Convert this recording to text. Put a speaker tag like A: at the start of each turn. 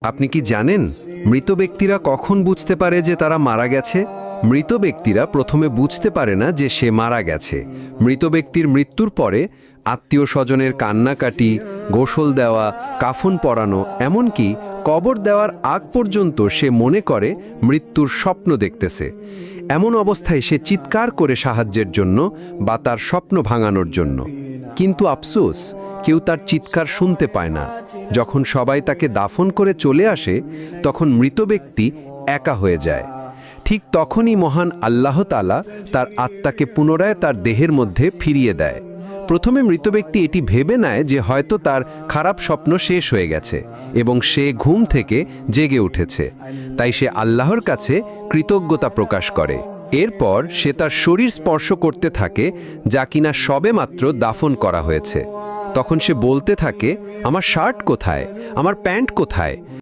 A: আপনি কি জানেন মৃত ব্যক্তিরা কখন বুঝতে পারে যে তারা মারা গেছে? মৃত ব্যক্তিরা প্রথমে বুঝতে পারে না যে সে মারা গেছে। মৃত ব্যক্তির মৃত্যুর পরে আত্মীয় স্বজনের কান্নাকাটি, গোসল দেওয়া, কাফন পরানো, এমনকি কবর দেওয়ার আগ পর্যন্ত সে মনে করে মৃত্যুর স্বপ্ন দেখতেছে। এমন অবস্থায় সে চিৎকার করে সাহায্যের জন্য বা তার স্বপ্ন ভাঙানোর জন্য। কিন্তু আফসোস, কেউ তার চিৎকার শুনতে পায় না। যখন সবাই তাকে দাফন করে চলে আসে, তখন মৃত ব্যক্তি একা হয়ে যায়। ঠিক তখনই মহান আল্লাহ তাআলা তার আত্মাকে পুনরায় তার দেহের মধ্যে ফিরিয়ে দেয়। প্রথমে মৃত ব্যক্তি এটি ভেবে নেয় যে হয়তো তার খারাপ স্বপ্ন শেষ হয়ে গেছে এবং সে ঘুম থেকে জেগে উঠেছে। তাই সে আল্লাহর কাছে কৃতজ্ঞতা প্রকাশ করে। এরপর সে তার শরীর স্পর্শ করতে থাকে, যা কিনা সবেমাত্র দাফন করা হয়েছে। তখন সে বলতে থাকে, আমার শার্ট কোথায়, আমার প্যান্ট কোথায়?